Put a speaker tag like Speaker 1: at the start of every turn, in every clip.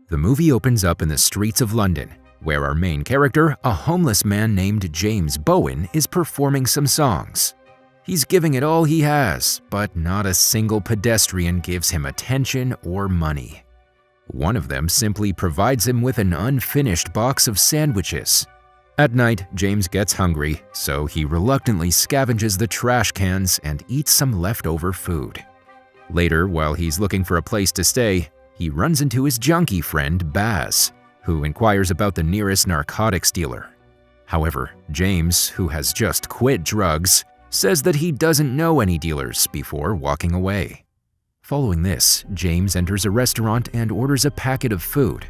Speaker 1: The movie opens up in the streets of London, where our main character, a homeless man named James Bowen, is performing some songs. He's giving it all he has, but not a single pedestrian gives him attention or money. One of them simply provides him with an unfinished box of sandwiches. At night, James gets hungry, so he reluctantly scavenges the trash cans and eats some leftover food. Later, while he's looking for a place to stay, he runs into his junkie friend, Baz, who inquires about the nearest narcotics dealer. However, James, who has just quit drugs, says that he doesn't know any dealers before walking away. Following this, James enters a restaurant and orders a packet of food.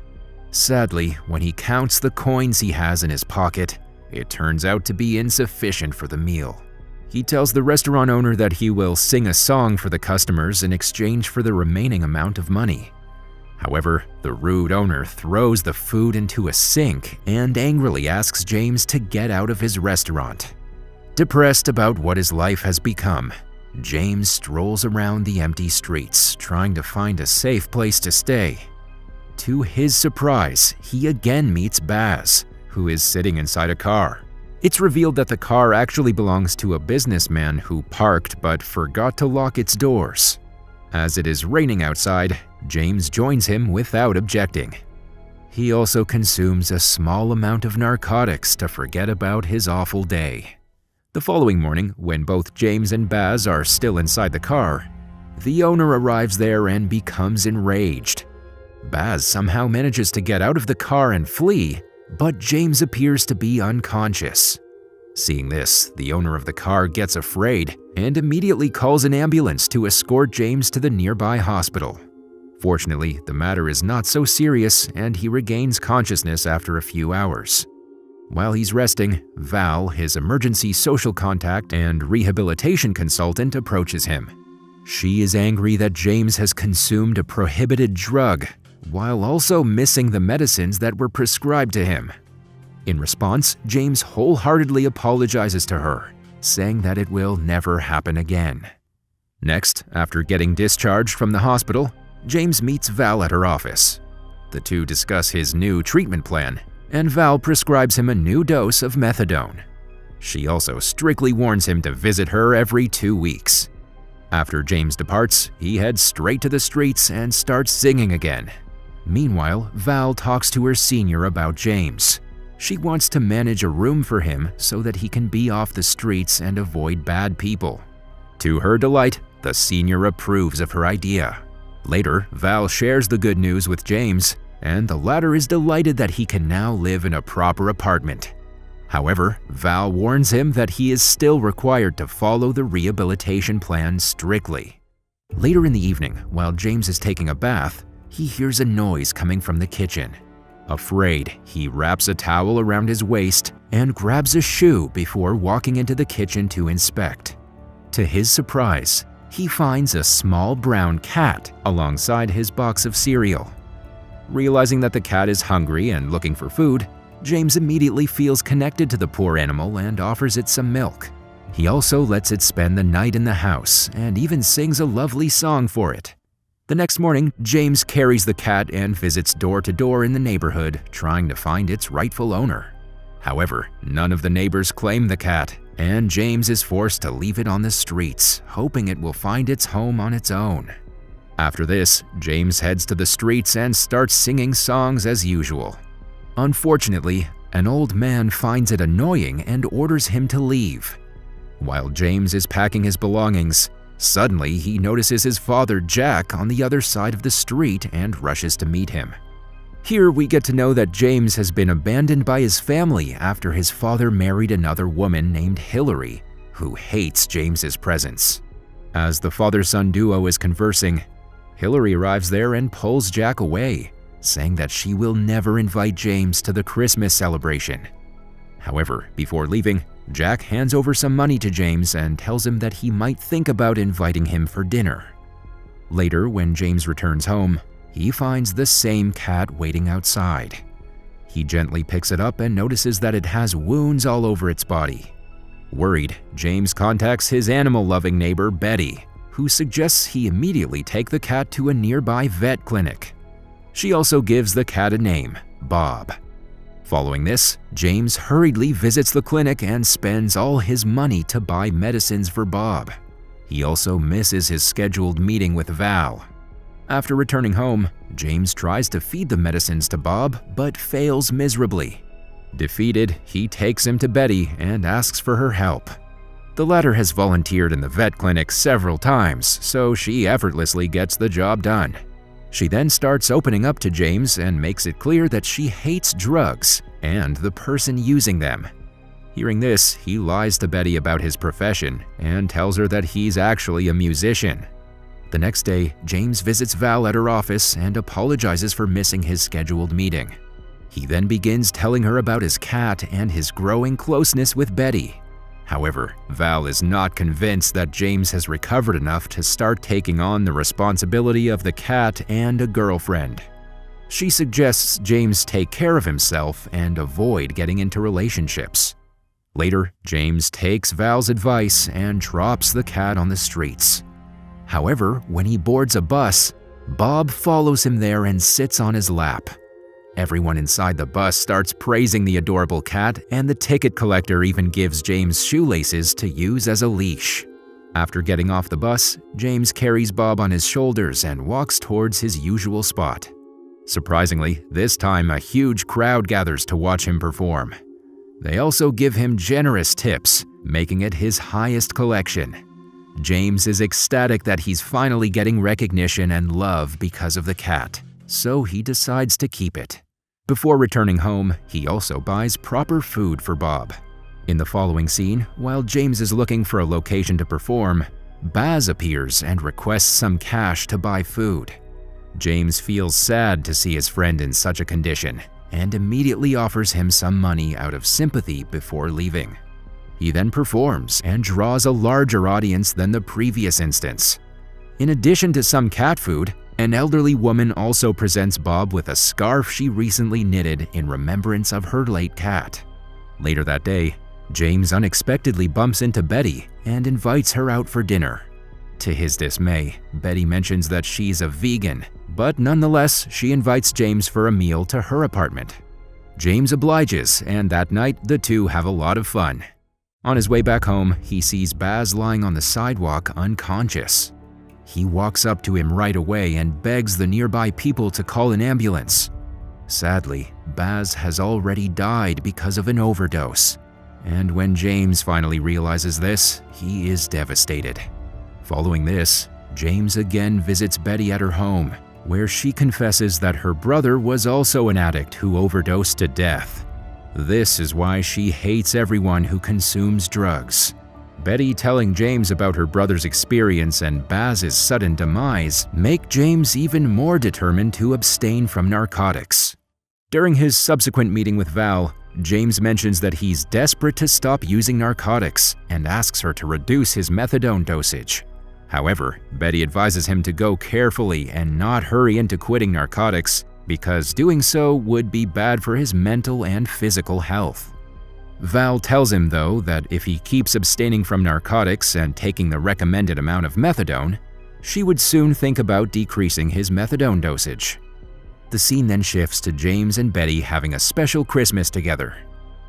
Speaker 1: Sadly, when he counts the coins he has in his pocket, it turns out to be insufficient for the meal. He tells the restaurant owner that he will sing a song for the customers in exchange for the remaining amount of money. However, the rude owner throws the food into a sink and angrily asks James to get out of his restaurant. Depressed about what his life has become, James strolls around the empty streets, trying to find a safe place to stay. To his surprise, he again meets Baz, who is sitting inside a car. It's revealed that the car actually belongs to a businessman who parked but forgot to lock its doors. As it is raining outside, James joins him without objecting. He also consumes a small amount of narcotics to forget about his awful day. The following morning, when both James and Baz are still inside the car, the owner arrives there and becomes enraged. Baz somehow manages to get out of the car and flee, but James appears to be unconscious. Seeing this, the owner of the car gets afraid and immediately calls an ambulance to escort James to the nearby hospital. Fortunately, the matter is not so serious and he regains consciousness after a few hours. While he's resting, Val, his emergency social contact and rehabilitation consultant, approaches him. She is angry that James has consumed a prohibited drug, while also missing the medicines that were prescribed to him. In response, James wholeheartedly apologizes to her, saying that it will never happen again. Next, after getting discharged from the hospital, James meets Val at her office. The two discuss his new treatment plan, and Val prescribes him a new dose of methadone. She also strictly warns him to visit her every 2 weeks. After James departs, he heads straight to the streets and starts singing again. Meanwhile, Val talks to her senior about James. She wants to manage a room for him so that he can be off the streets and avoid bad people. To her delight, the senior approves of her idea. Later, Val shares the good news with James, and the latter is delighted that he can now live in a proper apartment. However, Val warns him that he is still required to follow the rehabilitation plan strictly. Later in the evening, while James is taking a bath, he hears a noise coming from the kitchen. Afraid, he wraps a towel around his waist and grabs a shoe before walking into the kitchen to inspect. To his surprise, he finds a small brown cat alongside his box of cereal. Realizing that the cat is hungry and looking for food, James immediately feels connected to the poor animal and offers it some milk. He also lets it spend the night in the house and even sings a lovely song for it. The next morning, James carries the cat and visits door to door in the neighborhood, trying to find its rightful owner. However, none of the neighbors claim the cat, and James is forced to leave it on the streets, hoping it will find its home on its own. After this, James heads to the streets and starts singing songs as usual. Unfortunately, an old man finds it annoying and orders him to leave. While James is packing his belongings, suddenly he notices his father Jack on the other side of the street and rushes to meet him. Here we get to know that James has been abandoned by his family after his father married another woman named Hillary, who hates James's presence. As the father-son duo is conversing, Hillary arrives there and pulls Jack away, saying that she will never invite James to the Christmas celebration. However, before leaving, Jack hands over some money to James and tells him that he might think about inviting him for dinner. Later, when James returns home, he finds the same cat waiting outside. He gently picks it up and notices that it has wounds all over its body. Worried, James contacts his animal-loving neighbor Betty, who suggests he immediately take the cat to a nearby vet clinic. She also gives the cat a name, Bob. Following this, James hurriedly visits the clinic and spends all his money to buy medicines for Bob. He also misses his scheduled meeting with Val. After returning home, James tries to feed the medicines to Bob, but fails miserably. Defeated, he takes him to Betty and asks for her help. The latter has volunteered in the vet clinic several times, so she effortlessly gets the job done. She then starts opening up to James and makes it clear that she hates drugs and the person using them. Hearing this, he lies to Betty about his profession and tells her that he's actually a musician. The next day, James visits Val at her office and apologizes for missing his scheduled meeting. He then begins telling her about his cat and his growing closeness with Betty. However, Val is not convinced that James has recovered enough to start taking on the responsibility of the cat and a girlfriend. She suggests James take care of himself and avoid getting into relationships. Later, James takes Val's advice and drops the cat on the streets. However, when he boards a bus, Bob follows him there and sits on his lap. Everyone inside the bus starts praising the adorable cat, and the ticket collector even gives James shoelaces to use as a leash. After getting off the bus, James carries Bob on his shoulders and walks towards his usual spot. Surprisingly, this time a huge crowd gathers to watch him perform. They also give him generous tips, making it his highest collection. James is ecstatic that he's finally getting recognition and love because of the cat, so he decides to keep it. Before returning home, he also buys proper food for Bob. In the following scene, while James is looking for a location to perform, Baz appears and requests some cash to buy food. James feels sad to see his friend in such a condition and immediately offers him some money out of sympathy before leaving. He then performs and draws a larger audience than the previous instance. In addition to some cat food, an elderly woman also presents Bob with a scarf she recently knitted in remembrance of her late cat. Later that day, James unexpectedly bumps into Betty and invites her out for dinner. To his dismay, Betty mentions that she's a vegan, but nonetheless, she invites James for a meal to her apartment. James obliges, and that night, the two have a lot of fun. On his way back home, he sees Baz lying on the sidewalk unconscious. He walks up to him right away and begs the nearby people to call an ambulance. Sadly, Baz has already died because of an overdose. And when James finally realizes this, he is devastated. Following this, James again visits Betty at her home, where she confesses that her brother was also an addict who overdosed to death. This is why she hates everyone who consumes drugs. Betty telling James about her brother's experience and Baz's sudden demise make James even more determined to abstain from narcotics. During his subsequent meeting with Val, James mentions that he's desperate to stop using narcotics and asks her to reduce his methadone dosage. However, Betty advises him to go carefully and not hurry into quitting narcotics because doing so would be bad for his mental and physical health. Val tells him, though, that if he keeps abstaining from narcotics and taking the recommended amount of methadone, she would soon think about decreasing his methadone dosage. The scene then shifts to James and Betty having a special Christmas together.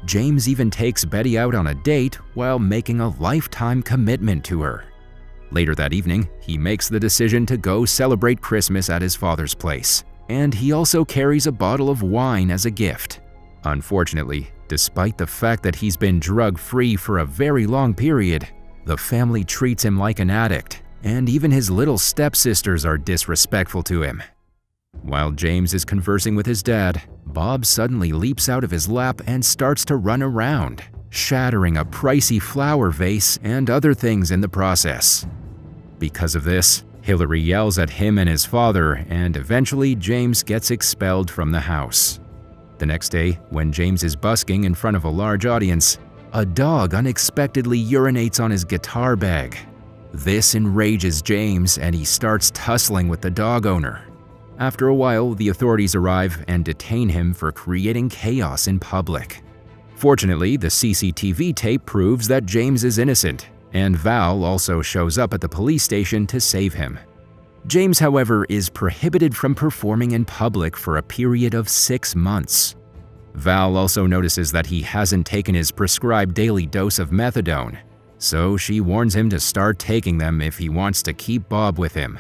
Speaker 1: James even takes Betty out on a date while making a lifetime commitment to her. Later that evening, he makes the decision to go celebrate Christmas at his father's place, and he also carries a bottle of wine as a gift. Unfortunately, despite the fact that he's been drug-free for a very long period, the family treats him like an addict, and even his little stepsisters are disrespectful to him. While James is conversing with his dad, Bob suddenly leaps out of his lap and starts to run around, shattering a pricey flower vase and other things in the process. Because of this, Hillary yells at him and his father, and eventually James gets expelled from the house. The next day, when James is busking in front of a large audience, a dog unexpectedly urinates on his guitar bag. This enrages James, and he starts tussling with the dog owner. After a while, the authorities arrive and detain him for creating chaos in public. Fortunately, the CCTV tape proves that James is innocent, and Val also shows up at the police station to save him. James, however, is prohibited from performing in public for a period of 6 months. Val also notices that he hasn't taken his prescribed daily dose of methadone, so she warns him to start taking them if he wants to keep Bob with him.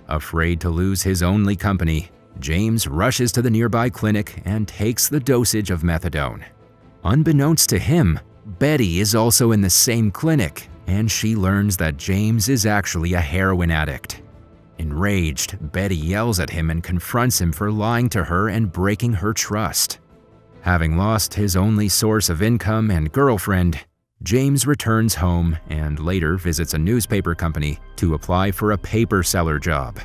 Speaker 1: Afraid to lose his only company, James rushes to the nearby clinic and takes the dosage of methadone. Unbeknownst to him, Betty is also in the same clinic, and she learns that James is actually a heroin addict. Enraged, Betty yells at him and confronts him for lying to her and breaking her trust. Having lost his only source of income and girlfriend, James returns home and later visits a newspaper company to apply for a paper seller job.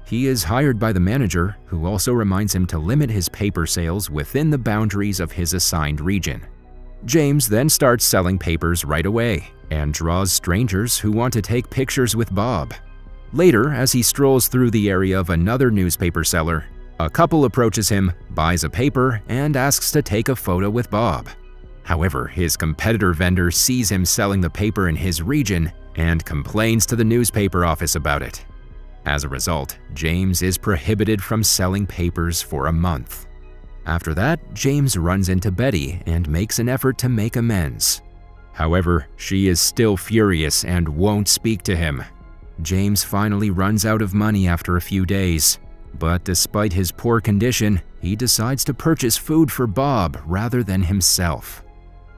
Speaker 1: He is hired by the manager, who also reminds him to limit his paper sales within the boundaries of his assigned region. James then starts selling papers right away and draws strangers who want to take pictures with Bob. Later, as he strolls through the area of another newspaper seller, a couple approaches him, buys a paper, and asks to take a photo with Bob. However, his competitor vendor sees him selling the paper in his region and complains to the newspaper office about it. As a result, James is prohibited from selling papers for a month. After that, James runs into Betty and makes an effort to make amends. However, she is still furious and won't speak to him. James finally runs out of money after a few days, but despite his poor condition, he decides to purchase food for Bob rather than himself.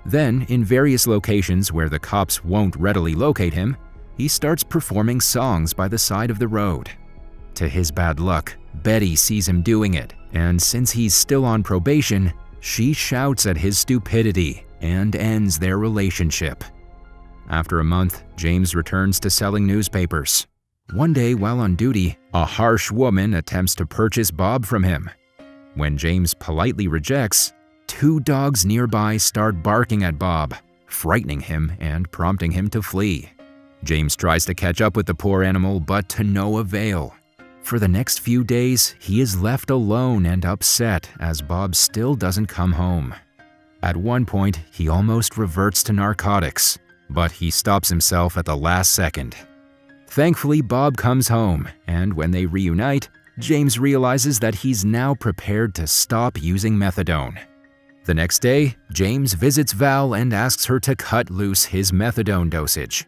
Speaker 1: Then, in various locations where the cops won't readily locate him, he starts performing songs by the side of the road. To his bad luck, Betty sees him doing it, and since he's still on probation, she shouts at his stupidity and ends their relationship. After a month, James returns to selling newspapers. One day while on duty, a harsh woman attempts to purchase Bob from him. When James politely rejects, 2 dogs nearby start barking at Bob, frightening him and prompting him to flee. James tries to catch up with the poor animal, but to no avail. For the next few days, he is left alone and upset as Bob still doesn't come home. At one point, he almost reverts to narcotics, but he stops himself at the last second. Thankfully, Bob comes home, and when they reunite, James realizes that he's now prepared to stop using methadone. The next day, James visits Val and asks her to cut loose his methadone dosage.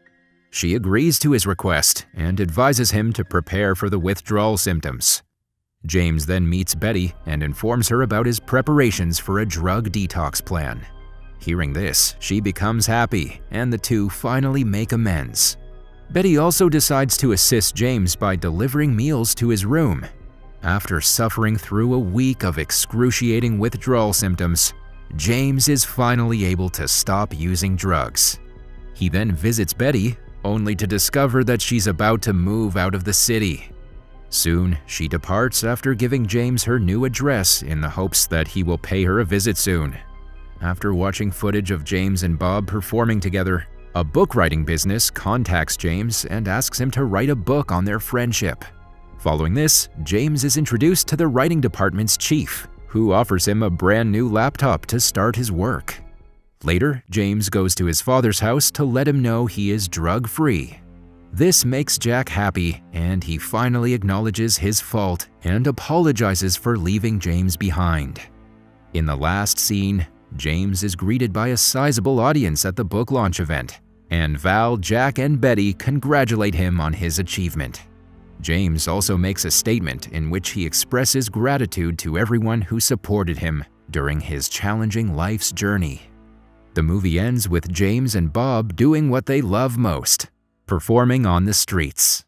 Speaker 1: She agrees to his request and advises him to prepare for the withdrawal symptoms. James then meets Betty and informs her about his preparations for a drug detox plan. Hearing this, she becomes happy, and the two finally make amends. Betty also decides to assist James by delivering meals to his room. After suffering through a week of excruciating withdrawal symptoms, James is finally able to stop using drugs. He then visits Betty, only to discover that she's about to move out of the city. Soon, she departs after giving James her new address in the hopes that he will pay her a visit soon. After watching footage of James and Bob performing together, a book writing business contacts James and asks him to write a book on their friendship. Following this, James is introduced to the writing department's chief, who offers him a brand new laptop to start his work. Later, James goes to his father's house to let him know he is drug-free. This makes Jack happy, and he finally acknowledges his fault and apologizes for leaving James behind. In the last scene, James is greeted by a sizable audience at the book launch event, and Val, Jack, and Betty congratulate him on his achievement. James also makes a statement in which he expresses gratitude to everyone who supported him during his challenging life's journey. The movie ends with James and Bob doing what they love most, performing on the streets.